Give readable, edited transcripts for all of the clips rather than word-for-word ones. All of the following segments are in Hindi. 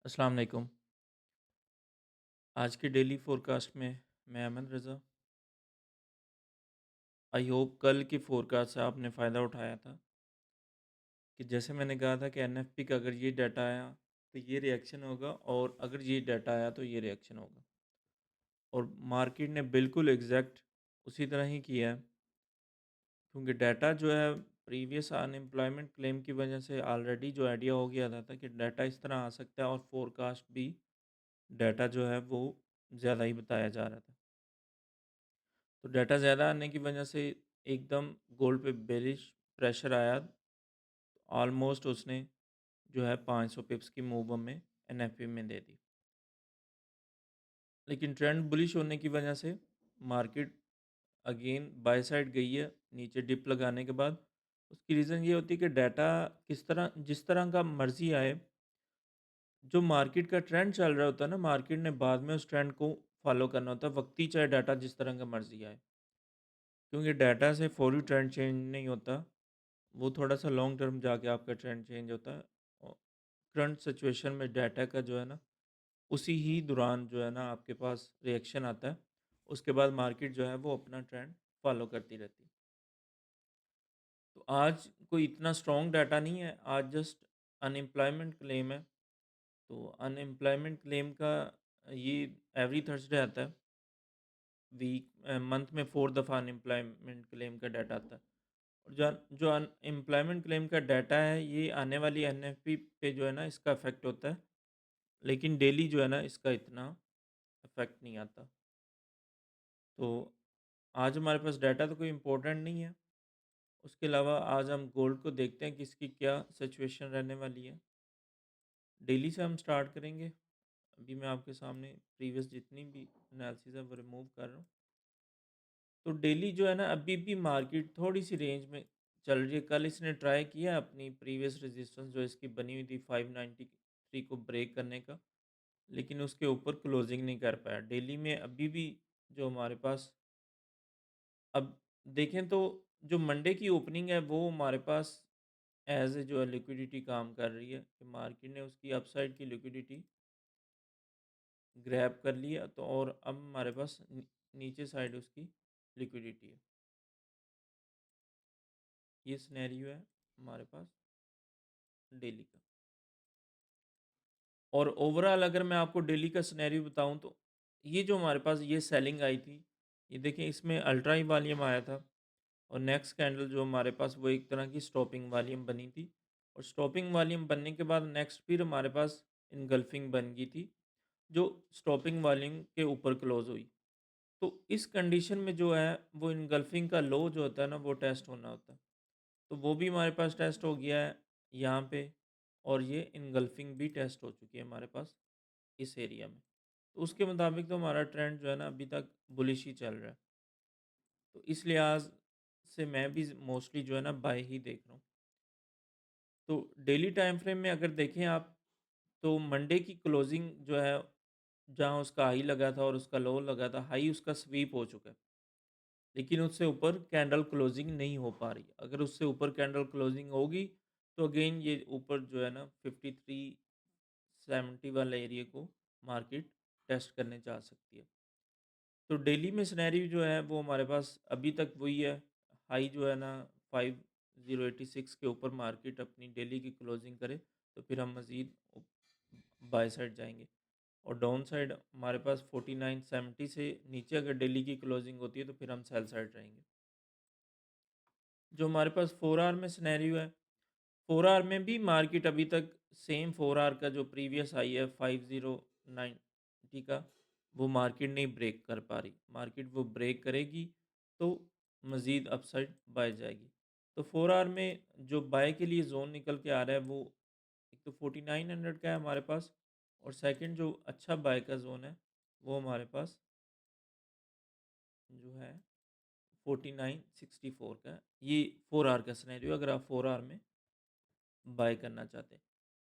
अस्सलाम वालेकुम। आज के डेली फ़ोरकास्ट में मैं अहमद रज़ा। आई होप कल की फ़ोरकास्ट से आपने फ़ायदा उठाया था कि जैसे मैंने कहा था कि एनएफपी का अगर ये डाटा आया तो ये रिएक्शन होगा और अगर ये डाटा आया तो ये रिएक्शन होगा। और मार्केट ने बिल्कुल एग्ज़ैक्ट उसी तरह ही किया है, क्योंकि डाटा जो है प्रीवियस अनएम्प्लॉयमेंट क्लेम की वजह से ऑलरेडी जो आइडिया हो गया था कि डाटा इस तरह आ सकता है और फ़ोरकास्ट भी डाटा जो है वो ज़्यादा ही बताया जा रहा था। तो डाटा ज़्यादा आने की वजह से एकदम गोल्ड पे बेरिश प्रेशर आया। ऑलमोस्ट उसने जो है 500 पिप्स की मूव हमें एनएफपी में दे दी। लेकिन ट्रेंड बुलिश होने की वजह से मार्केट अगेन बाय साइड गई है नीचे डिप लगाने के बाद। उसकी रीज़न ये होती है कि डाटा किस तरह जिस तरह का मर्ज़ी आए, जो मार्केट का ट्रेंड चल रहा होता है ना, मार्केट ने बाद में उस ट्रेंड को फॉलो करना होता है, वक्ती चाहे डाटा जिस तरह का मर्ज़ी आए। क्योंकि डाटा से फौरी ट्रेंड चेंज नहीं होता, वो थोड़ा-सा लॉन्ग टर्म जाके आपका ट्रेंड चेंज होता है। औ करंट सिचुएशन में डाटा का जो है ना, उसी ही दौरान जो है ना आपके पास रिएक्शन आता है। उसके बाद मार्केट जो है वो अपना ट्रेंड फ़ॉलो करती रहती है। तो आज कोई इतना स्ट्रॉन्ग डाटा नहीं है, आज जस्ट अनएम्प्लॉयमेंट क्लेम है। तो अनएम्प्लॉयमेंट क्लेम का ये एवरी थर्सडे आता है। मंथ में 4 दफ़ा अनएम्प्लॉयमेंट क्लेम का डाटा आता है। और जो अनएम्प्लॉयमेंट क्लेम का डाटा है, ये आने वाली एनएफपी पे जो है ना इसका इफ़ेक्ट होता है, लेकिन डेली जो है ना इसका इतना इफ़ेक्ट नहीं आता। तो आज हमारे पास डाटा तो कोई इम्पोर्टेंट नहीं है। उसके अलावा आज हम गोल्ड को देखते हैं कि इसकी क्या सिचुएशन रहने वाली है। डेली से हम स्टार्ट करेंगे। अभी मैं आपके सामने प्रीवियस जितनी भी एनालिसिस है वो रिमूव कर रहा हूँ। तो डेली जो है ना अभी भी मार्केट थोड़ी-सी रेंज में चल रही है। कल इसने ट्राई किया अपनी प्रीवियस रेजिस्टेंस जो इसकी बनी हुई थी 593 को ब्रेक करने का, लेकिन उसके ऊपर क्लोजिंग नहीं कर पाया। डेली में अभी भी जो हमारे पास अब देखें तो जो मंडे की ओपनिंग है वो हमारे पास एज़ ए जो है लिक्विडिटी काम कर रही है कि मार्केट ने उसकी अपसाइड की लिक्विडिटी ग्रैब कर लिया, तो और अब हमारे पास नीचे साइड उसकी लिक्विडिटी है। ये सिनेरियो है हमारे पास डेली का। और ओवरऑल अगर मैं आपको डेली का सिनेरियो बताऊँ तो ये जो हमारे पास ये सेलिंग आई थी, ये देखिए इसमें अल्ट्रा ही वॉल्यूम आया था और नेक्स्ट कैंडल जो हमारे पास वो एक तरह की स्टॉपिंग वॉल्यूम बनी थी। और स्टॉपिंग वॉल्यूम बनने के बाद नेक्स्ट फिर हमारे पास इनगल्फिंग बन गई थी, जो स्टॉपिंग वॉल्यूम के ऊपर क्लोज़ हुई। तो इस कंडीशन में जो है वो इनगल्फिंग का लो जो होता है ना वो टेस्ट होना होता है। तो वो भी हमारे पास टेस्ट हो गया है यहाँ पे, और ये इनगल्फिंग भी टेस्ट हो चुकी है हमारे पास इस एरिया में। तो उसके मुताबिक तो हमारा ट्रेंड जो है ना अभी तक बुलिश ही चल रहा है। तो इस लिहाज से मैं भी मोस्टली जो है ना बाय ही देख रहा हूँ। तो डेली टाइम फ्रेम में अगर देखें आप, तो मंडे की क्लोजिंग जो है, जहाँ उसका हाई लगा था और उसका लो लगा था, हाई उसका स्वीप हो चुका है। लेकिन उससे ऊपर कैंडल क्लोजिंग नहीं हो पा रही। अगर उससे ऊपर कैंडल क्लोजिंग होगी, तो अगेन ये ऊपर जो है ना 5370 वाले एरिया को मार्केट टेस्ट करने जा सकती है। तो डेली में सिनेरियो जो है वो हमारे पास अभी तक वही है। हाई जो है ना 5086 के ऊपर मार्केट अपनी डेली की क्लोजिंग करे, तो फिर हम मज़ीद बाय साइड जाएँगे। और डाउन साइड हमारे पास 4970 से नीचे अगर डेली की क्लोजिंग होती है तो फिर हम सेल साइड रहेंगे। जो हमारे पास 4 आवर में सिनेरियो है, 4 आवर में भी मार्केट अभी तक सेम 4 आवर का जो प्रीवियस हाई है 5090 का, वो मार्केट नहीं ब्रेक कर पा रही। मार्केट वो ब्रेक करेगी तो मज़ीद अपसाइड बाय जाएगी। तो 4 आवर में जो बाय के लिए ज़ोन निकल के आ रहा है वो एक तो 4900 का है हमारे पास, और सेकंड जो अच्छा बाय का ज़ोन है वो हमारे पास जो है 4964 का है। ये 4 आवर का सिनेरियो अगर आप 4 आवर में बाय करना चाहते हैं।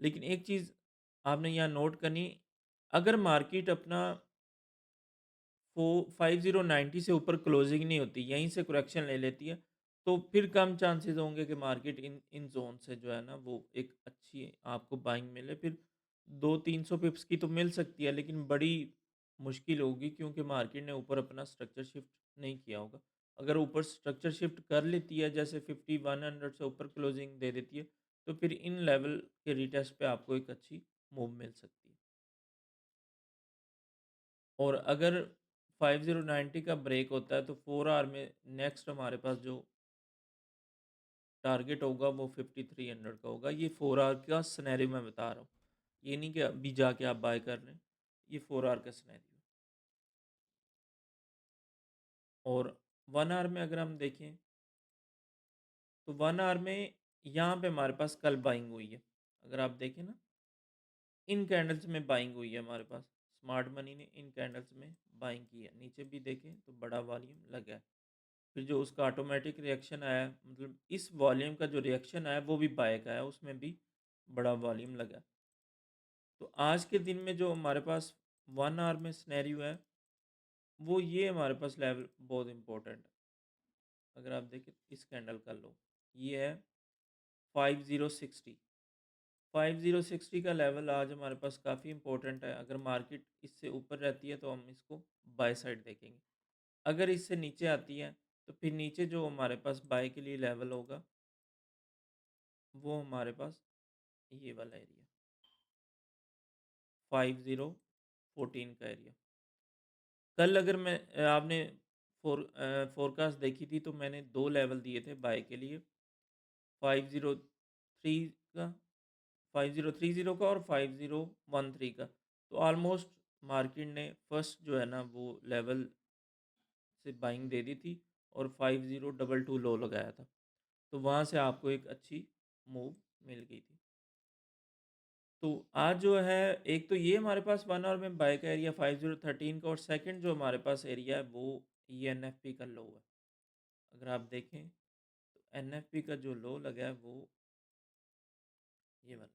लेकिन एक चीज़ आपने यहाँ नोट करनी, अगर मार्केट अपना फो 5090 से ऊपर क्लोजिंग नहीं होती, यहीं से करेक्शन ले लेती है, तो फिर कम चांसेस होंगे कि मार्केट इन इन ज़ोन से जो है ना वो एक अच्छी आपको बाइंग मिले। फिर 200-300 पिप्स की तो मिल सकती है, लेकिन बड़ी मुश्किल होगी क्योंकि मार्केट ने ऊपर अपना स्ट्रक्चर शिफ्ट नहीं किया होगा। अगर ऊपर स्ट्रक्चर शिफ्ट कर लेती है, जैसे 50-100 से ऊपर क्लोजिंग दे देती है, तो फिर इन लेवल के रीटेस्ट पे आपको एक अच्छी मूव मिल सकती है। और अगर 5090 का ब्रेक होता है, तो 4 आवर में नेक्स्ट हमारे पास जो टारगेट होगा वो 5300 का होगा। ये 4 आवर का सिनेरियो मैं बता रहा हूँ। ये नहीं कि अभी जाके आप बाय कर लें। ये 4 आवर का सिनेरियो है। और 1 आवर में अगर हम देखें, तो 1 आवर में यहाँ पे हमारे पास कल बाइंग हुई है। अगर आप देखें ना, इन कैंडल्स में बाइंग हुई है हमारे पास। स्मार्ट मनी ने इन कैंडल्स में बाइंग की है। नीचे भी देखें तो बड़ा वॉल्यूम लगा है। फिर जो उसका ऑटोमेटिक रिएक्शन आया, मतलब इस वॉल्यूम का जो रिएक्शन आया वो भी बाय का है, उसमें भी बड़ा वॉल्यूम लगा है। तो आज के दिन में जो हमारे पास 1 आवर में सिनेरियो है, वो ये हमारे पास लेवल बहुत इंपॉर्टेंट है। अगर आप देखें इस कैंडल का लो, ये है 5060। 5060 का लेवल आज हमारे पास काफ़ी इंपॉर्टेंट है। अगर मार्केट इससे ऊपर रहती है तो हम इसको बाय साइड देखेंगे। अगर इससे नीचे आती है, तो फिर नीचे जो हमारे पास बाय के लिए लेवल होगा, वो हमारे पास ये वाला एरिया 5014 का एरिया। कल अगर आपने फोरकास्ट देखी थी, तो मैंने 2 लेवल दिए थे बाय के लिए, 503 का 5030 का और 5013 का। तो ऑलमोस्ट मार्केट ने फर्स्ट जो है ना वो लेवल से बाइंग दे दी थी और 5022 लो लगाया था। तो वहाँ से आपको एक अच्छी मूव मिल गई थी। तो आज जो है, एक तो ये हमारे पास 1 आवर में बाय का एरिया 5013 का, और सेकंड जो हमारे पास एरिया है वो ईएनएफपी का लो है। अगर आप देखें तो एनएफपी का जो लो लगा है वो ये वाला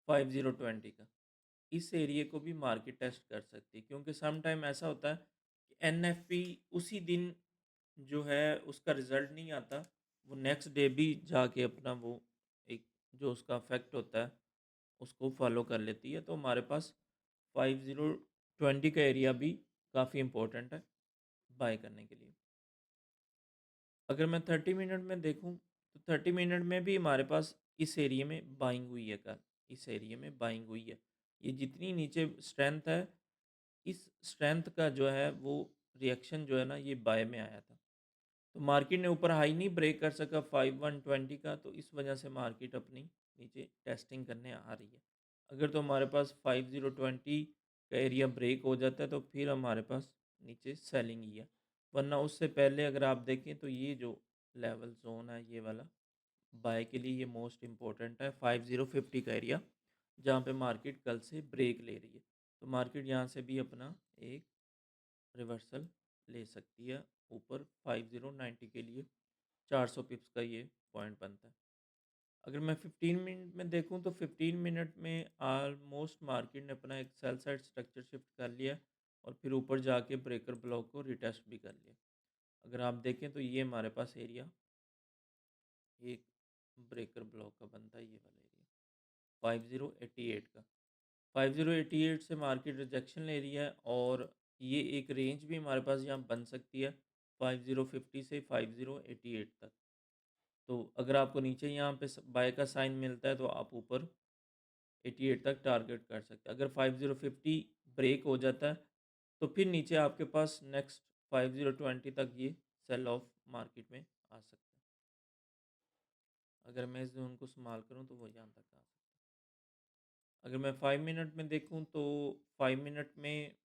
5020 का। इस एरिया को भी मार्केट टेस्ट कर सकती है, क्योंकि सम टाइम ऐसा होता है कि एनएफपी उसी दिन जो है उसका रिज़ल्ट नहीं आता, वो नेक्स्ट डे भी जाके अपना वो एक जो उसका इफ़ेक्ट होता है उसको फॉलो कर लेती है। तो हमारे पास 5020 का एरिया भी काफ़ी इम्पोर्टेंट है बाय करने के लिए। अगर मैं 30 मिनट में देखूँ, तो 30 मिनट में भी हमारे पास इस एरिया में बाइंग हुई है कल, इस एरिया में बाइंग हुई है। ये जितनी नीचे स्ट्रेंथ है, इस स्ट्रेंथ का जो है वो रिएक्शन जो है ना ये बाय में आया था। तो मार्केट ने ऊपर हाई नहीं ब्रेक कर सका 5120 का, तो इस वजह से मार्केट अपनी नीचे टेस्टिंग करने आ रही है। अगर तो हमारे पास 5020 का एरिया ब्रेक हो जाता है, तो फिर हमारे पास नीचे सेलिंग ही है। वरना उससे पहले अगर आप देखें तो ये जो लेवल जोन है ये वाला, बाय के लिए ये मोस्ट इम्पोर्टेंट है 5050 का एरिया, जहाँ पे मार्केट कल से ब्रेक ले रही है। तो मार्केट यहाँ से भी अपना एक रिवर्सल ले सकती है ऊपर 5090 के लिए। 400 पिप्स का ये पॉइंट बनता है। अगर मैं 15 मिनट में देखूं, तो 15 मिनट में ऑलमोस्ट मार्केट ने अपना एक सेल साइड स्ट्रक्चर शिफ्ट कर लिया और फिर ऊपर जाके ब्रेकर ब्लॉक को रिटेस्ट भी कर लिया। अगर आप देखें तो ये हमारे पास एरिया एक ब्रेकर ब्लॉक का बनता है, ये वाला एरिया 5088 का। 5088 से मार्केट रिजेक्शन ले रही है, और ये एक रेंज भी हमारे पास यहाँ बन सकती है 5050 से 5088 तक। तो अगर आपको नीचे यहाँ पे बाय का साइन मिलता है, तो आप ऊपर 88 तक टारगेट कर सकते हैं। अगर 5050 ब्रेक हो जाता है, तो फिर नीचे आपके पास नेक्स्ट 5020 तक ये सेल ऑफ मार्केट में आ सकता है। अगर मैं इस जोन को इस्तेमाल करूँ तो वो यहाँ तक आ सकता है। अगर मैं 5 मिनट में देखूँ, तो 5 मिनट में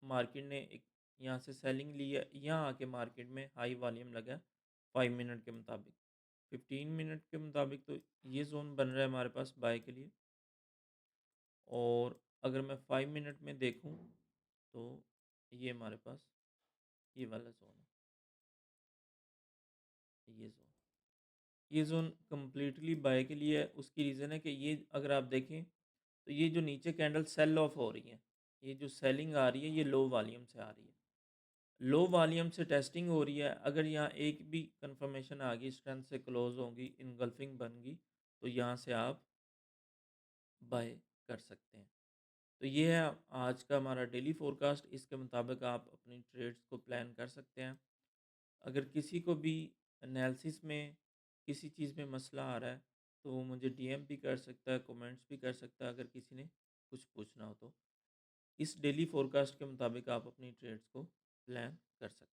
मार्केट ने एक यहाँ से सेलिंग ली है, यहाँ आके मार्केट में हाई वॉल्यूम लगा है 5 मिनट के मुताबिक। 15 मिनट के मुताबिक तो ये जोन बन रहा है हमारे पास बाय के लिए। और अगर मैं 5 मिनट में देखूँ, तो ये हमारे पास ये वाला जोन है, ये जोन कम्प्लीटली बाय के लिए है। उसकी रीज़न है कि ये अगर आप देखें, तो ये जो नीचे कैंडल सेल ऑफ हो रही है, ये जो सेलिंग आ रही है ये लो वॉल्यूम से आ रही है। लो वॉल्यूम से टेस्टिंग हो रही है, अगर यहाँ एक भी कंफर्मेशन आ गई, स्ट्रेंथ से क्लोज होंगी, इनगल्फिंग बन गई, तो यहाँ से आप बाय कर सकते हैं। तो ये है आज का हमारा डेली फोरकास्ट। इसके मुताबिक आप अपनी ट्रेड्स को प्लान कर सकते हैं। अगर किसी को भी एनालिसिस में किसी चीज़ में मसला आ रहा है, तो वो मुझे डीएम भी कर सकता है, कमेंट्स भी कर सकता है, अगर किसी ने कुछ पूछना हो तो। इस डेली फोरकास्ट के मुताबिक आप अपनी ट्रेड्स को प्लान कर सकते हैं।